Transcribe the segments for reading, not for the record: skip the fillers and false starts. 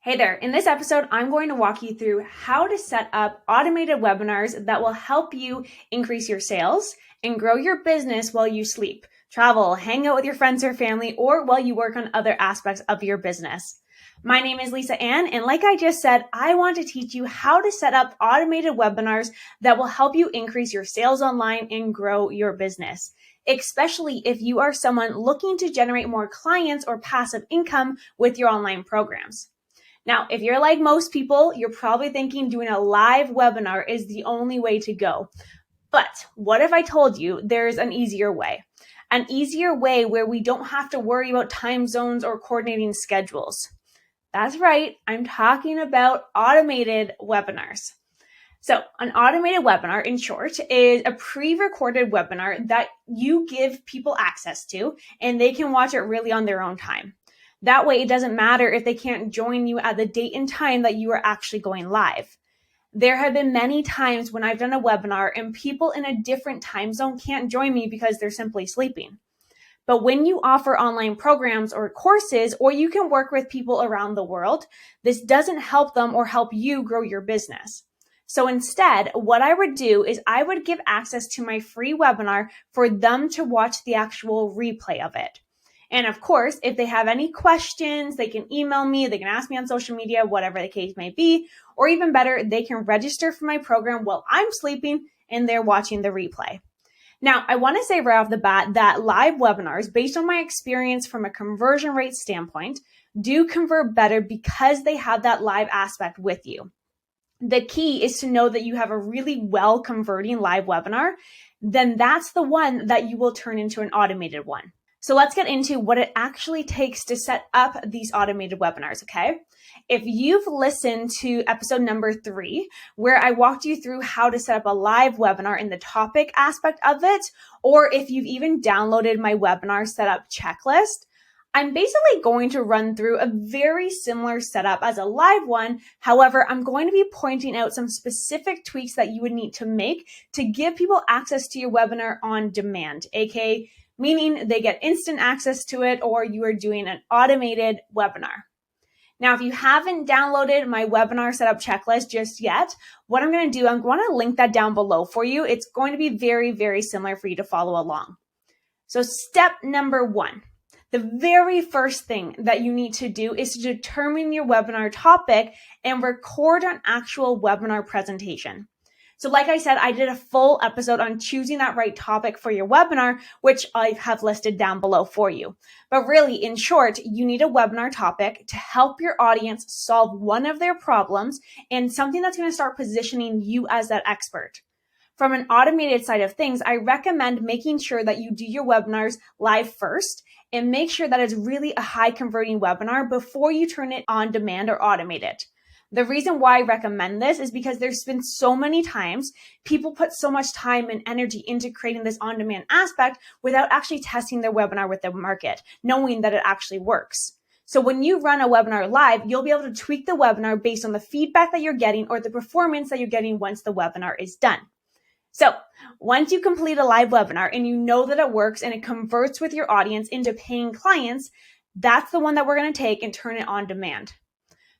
Hey there, in this episode, I'm going to walk you through how to set up automated webinars that will help you increase your sales and grow your business while you sleep, travel, hang out with your friends or family, or while you work on other aspects of your business. My name is Lisa Ann, and like I just said, I want to teach you how to set up automated webinars that will help you increase your sales online and grow your business, especially if you are someone looking to generate more clients or passive income with your online programs. Now, if you're like most people, you're probably thinking doing a live webinar is the only way to go. But what if I told you there's an easier way? An easier way where we don't have to worry about time zones or coordinating schedules. That's right, I'm talking about automated webinars. So an automated webinar, in short, is a pre-recorded webinar that you give people access to, and they can watch it really on their own time. That way, it doesn't matter if they can't join you at the date and time that you are actually going live. There have been many times when I've done a webinar and people in a different time zone can't join me because they're simply sleeping. But when you offer online programs or courses, or you can work with people around the world, this doesn't help them or help you grow your business. So instead, what I would do is I would give access to my free webinar for them to watch the actual replay of it. And of course, if they have any questions, they can email me, they can ask me on social media, whatever the case may be, or even better, they can register for my program while I'm sleeping and they're watching the replay. Now, I want to say right off the bat that live webinars, based on my experience from a conversion rate standpoint, do convert better because they have that live aspect with you. The key is to know that you have a really well converting live webinar, then that's the one that you will turn into an automated one. So let's get into what it actually takes to set up these automated webinars, okay? If you've listened to episode number 3, where I walked you through how to set up a live webinar in the topic aspect of it, or if you've even downloaded my webinar setup checklist, I'm basically going to run through a very similar setup as a live one. However, I'm going to be pointing out some specific tweaks that you would need to make to give people access to your webinar on demand, aka meaning they get instant access to it, or you are doing an automated webinar. Now, if you haven't downloaded my webinar setup checklist just yet, what I'm going to do, I'm going to link that down below for you. It's going to be very, very similar for you to follow along. So step number 1, the very first thing that you need to do is to determine your webinar topic and record an actual webinar presentation. So like I said, I did a full episode on choosing that right topic for your webinar, which I have listed down below for you. But really, in short, you need a webinar topic to help your audience solve one of their problems and something that's going to start positioning you as that expert. From an automated side of things, I recommend making sure that you do your webinars live first and make sure that it's really a high converting webinar before you turn it on demand or automate it. The reason why I recommend this is because there's been so many times people put so much time and energy into creating this on-demand aspect without actually testing their webinar with the market, knowing that it actually works. So when you run a webinar live, you'll be able to tweak the webinar based on the feedback that you're getting or the performance that you're getting once the webinar is done. So once you complete a live webinar and you know that it works and it converts with your audience into paying clients, that's the one that we're going to take and turn it on demand.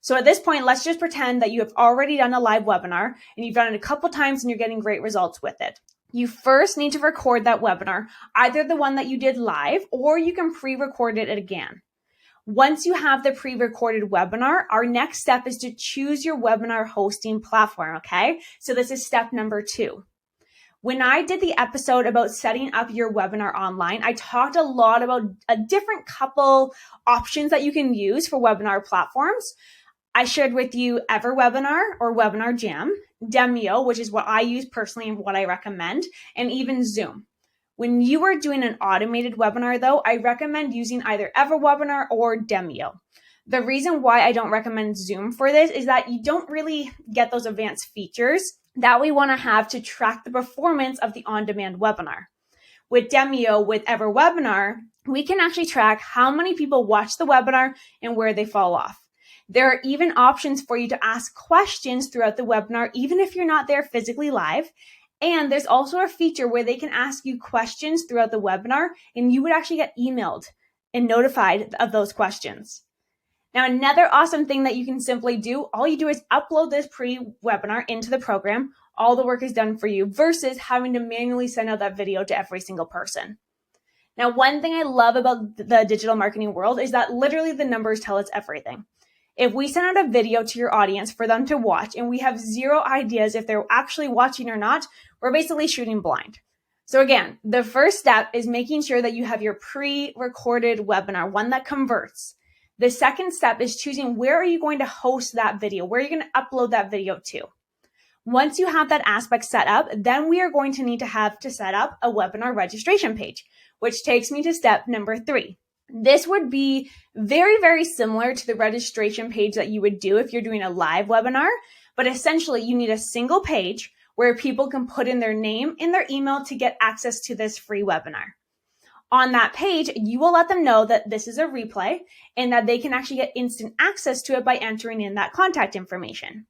So at this point, let's just pretend that you have already done a live webinar and you've done it a couple times and you're getting great results with it. You first need to record that webinar, either the one that you did live or you can pre-record it again. Once you have the pre-recorded webinar, our next step is to choose your webinar hosting platform, okay? So this is step number 2. When I did the episode about setting up your webinar online, I talked a lot about a different couple options that you can use for webinar platforms. I shared with you EverWebinar or Webinar Jam, Demio, which is what I use personally and what I recommend, and even Zoom. When you are doing an automated webinar though, I recommend using either EverWebinar or Demio. The reason why I don't recommend Zoom for this is that you don't really get those advanced features that we want to have to track the performance of the on-demand webinar. With Demio, with EverWebinar, we can actually track how many people watch the webinar and where they fall off. There are even options for you to ask questions throughout the webinar, even if you're not there physically live. And there's also a feature where they can ask you questions throughout the webinar, and you would actually get emailed and notified of those questions. Now, another awesome thing that you can simply do, all you do is upload this pre-webinar into the program. All the work is done for you versus having to manually send out that video to every single person. Now, one thing I love about the digital marketing world is that literally the numbers tell us everything. If we send out a video to your audience for them to watch and we have zero ideas if they're actually watching or not, we're basically shooting blind. So again, the first step is making sure that you have your pre-recorded webinar, one that converts. The second step is choosing where are you going to host that video, where are you going to upload that video to. Once you have that aspect set up, then we are going to need to have to set up a webinar registration page, which takes me to step number 3. This would be very, very similar to the registration page that you would do if you're doing a live webinar, but essentially you need a single page where people can put in their name and their email to get access to this free webinar. On that page, you will let them know that this is a replay and that they can actually get instant access to it by entering in that contact information.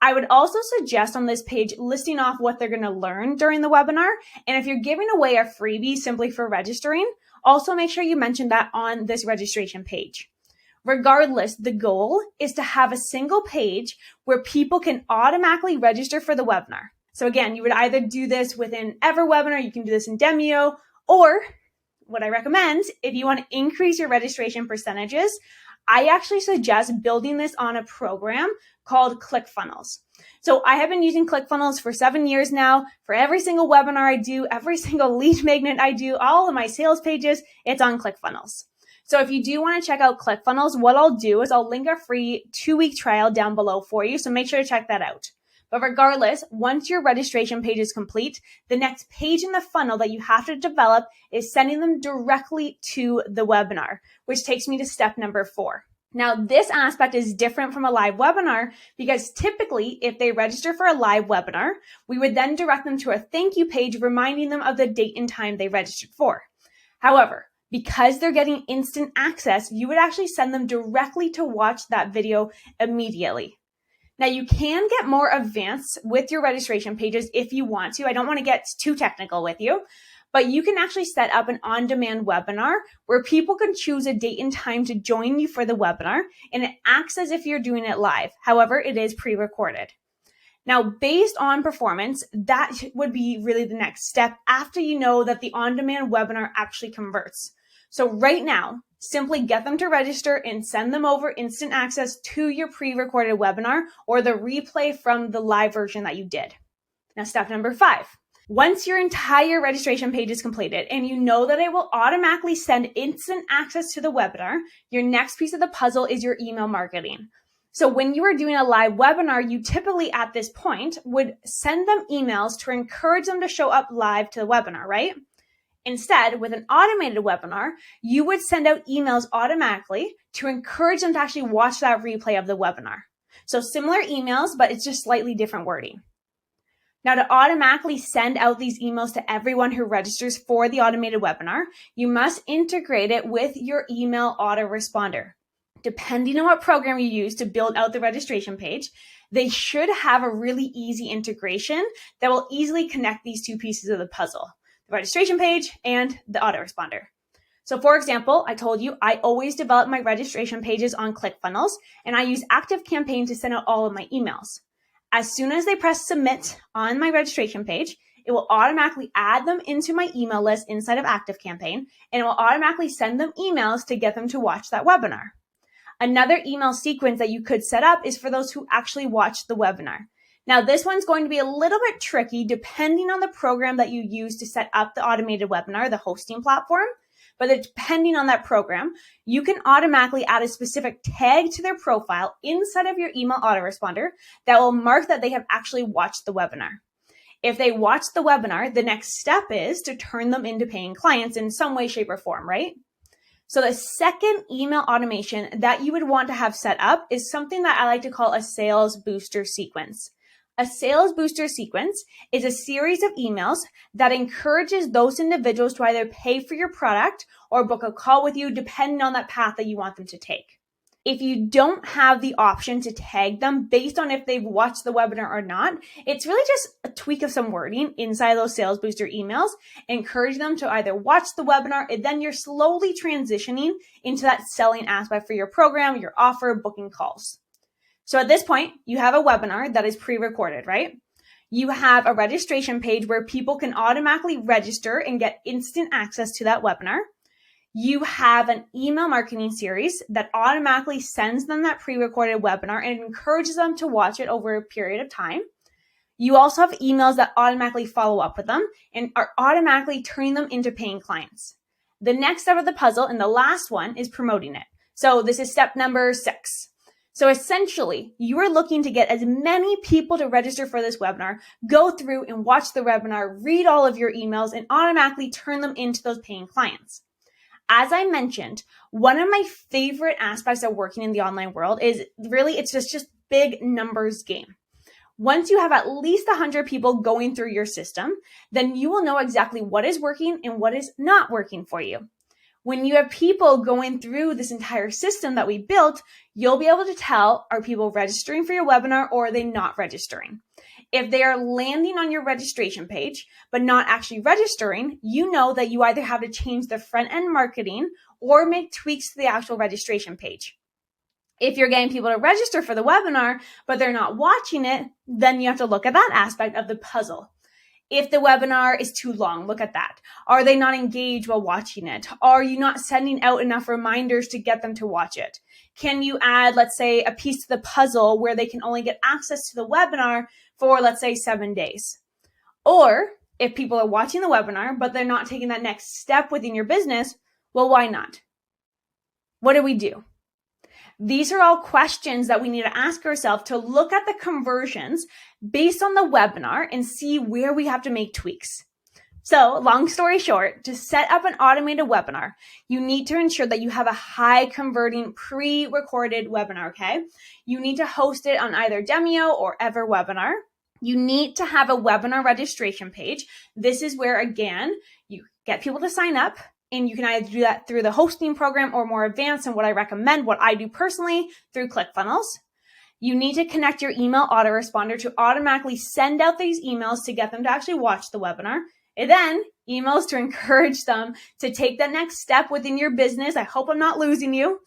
I would also suggest on this page listing off what they're going to learn during the webinar. And if you're giving away a freebie simply for registering, also make sure you mention that on this registration page. Regardless, the goal is to have a single page where people can automatically register for the webinar. So again, you would either do this within EverWebinar, you can do this in Demio, or what I recommend, if you want to increase your registration percentages, I actually suggest building this on a program called ClickFunnels. So I have been using ClickFunnels for 7 years now. For every single webinar I do, every single lead magnet I do, all of my sales pages, it's on ClickFunnels. So if you do want to check out ClickFunnels, what I'll do is I'll link a free 2-week trial down below for you. So make sure to check that out. But regardless, once your registration page is complete, the next page in the funnel that you have to develop is sending them directly to the webinar, which takes me to step number 4. Now, this aspect is different from a live webinar because typically if they register for a live webinar, we would then direct them to a thank you page reminding them of the date and time they registered for. However, because they're getting instant access, you would actually send them directly to watch that video immediately. Now, you can get more advanced with your registration pages if you want to. I don't want to get too technical with you, but you can actually set up an on-demand webinar where people can choose a date and time to join you for the webinar, and it acts as if you're doing it live. However, it is pre-recorded. Now, based on performance, that would be really the next step after you know that the on-demand webinar actually converts. So right now, simply get them to register and send them over instant access to your pre-recorded webinar or the replay from the live version that you did. Now, step number 5. Once your entire registration page is completed and you know that it will automatically send instant access to the webinar, your next piece of the puzzle is your email marketing. So when you are doing a live webinar, you typically at this point would send them emails to encourage them to show up live to the webinar, right? Instead, with an automated webinar, you would send out emails automatically to encourage them to actually watch that replay of the webinar. So similar emails, but it's just slightly different wording. Now, to automatically send out these emails to everyone who registers for the automated webinar, you must integrate it with your email autoresponder. Depending on what program you use to build out the registration page, they should have a really easy integration that will easily connect these two pieces of the puzzle, the registration page and the autoresponder. So for example, I told you I always develop my registration pages on ClickFunnels, and I use ActiveCampaign to send out all of my emails. As soon as they press submit on my registration page, it will automatically add them into my email list inside of ActiveCampaign, and it will automatically send them emails to get them to watch that webinar. Another email sequence that you could set up is for those who actually watch the webinar. Now, this one's going to be a little bit tricky depending on the program that you use to set up the automated webinar, the hosting platform. But depending on that program, you can automatically add a specific tag to their profile inside of your email autoresponder that will mark that they have actually watched the webinar. If they watch the webinar, the next step is to turn them into paying clients in some way, shape, or form, right? So the second email automation that you would want to have set up is something that I like to call a sales booster sequence. A sales booster sequence is a series of emails that encourages those individuals to either pay for your product or book a call with you, depending on that path that you want them to take. If you don't have the option to tag them based on if they've watched the webinar or not, it's really just a tweak of some wording inside those sales booster emails. Encourage them to either watch the webinar, and then you're slowly transitioning into that selling aspect for your program, your offer, booking calls. So at this point, you have a webinar that is pre-recorded, right? You have a registration page where people can automatically register and get instant access to that webinar. You have an email marketing series that automatically sends them that pre-recorded webinar and encourages them to watch it over a period of time. You also have emails that automatically follow up with them and are automatically turning them into paying clients. The next step of the puzzle, and the last one, is promoting it. So this is step number 6. So essentially, you are looking to get as many people to register for this webinar, go through and watch the webinar, read all of your emails, and automatically turn them into those paying clients. As I mentioned, one of my favorite aspects of working in the online world is really, it's just big numbers game. Once you have at least 100 people going through your system, then you will know exactly what is working and what is not working for you. When you have people going through this entire system that we built, you'll be able to tell, are people registering for your webinar or are they not registering? If they are landing on your registration page, but not actually registering, you know that you either have to change the front end marketing or make tweaks to the actual registration page. If you're getting people to register for the webinar, but they're not watching it, then you have to look at that aspect of the puzzle. If the webinar is too long, look at that. Are they not engaged while watching it? Are you not sending out enough reminders to get them to watch it? Can you add, let's say, a piece to the puzzle where they can only get access to the webinar for, let's say, 7 days? Or if people are watching the webinar, but they're not taking that next step within your business, well, why not? What do we do? These are all questions that we need to ask ourselves to look at the conversions based on the webinar and see where we have to make tweaks. So, long story short, to set up an automated webinar, you need to ensure that you have a high converting pre-recorded webinar, okay? You need to host it on either Demio or EverWebinar. You need to have a webinar registration page. This is where, again, you get people to sign up. And you can either do that through the hosting program or more advanced, and what I recommend, what I do personally, through ClickFunnels. You need to connect your email autoresponder to automatically send out these emails to get them to actually watch the webinar. And then emails to encourage them to take the next step within your business. I hope I'm not losing you.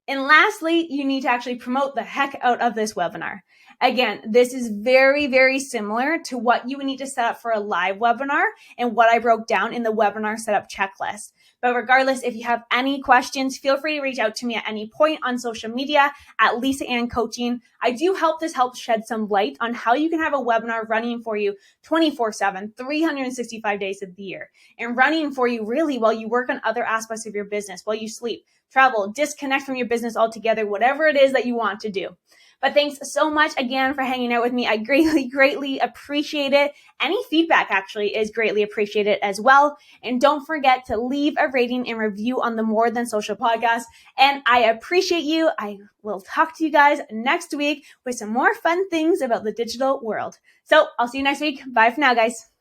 And lastly, you need to actually promote the heck out of this webinar. Again, this is very, very similar to what you would need to set up for a live webinar and what I broke down in the webinar setup checklist. But regardless, if you have any questions, feel free to reach out to me at any point on social media at Lisa Ann Coaching. I do hope this helps shed some light on how you can have a webinar running for you 24/7, 365 days of the year, and running for you really while you work on other aspects of your business, while you sleep, travel, disconnect from your business altogether, whatever it is that you want to do. But thanks so much again for hanging out with me. I greatly, greatly appreciate it. Any feedback actually is greatly appreciated as well. And don't forget to leave a rating and review on the More Than Social podcast. And I appreciate you. I will talk to you guys next week with some more fun things about the digital world. So I'll see you next week. Bye for now, guys.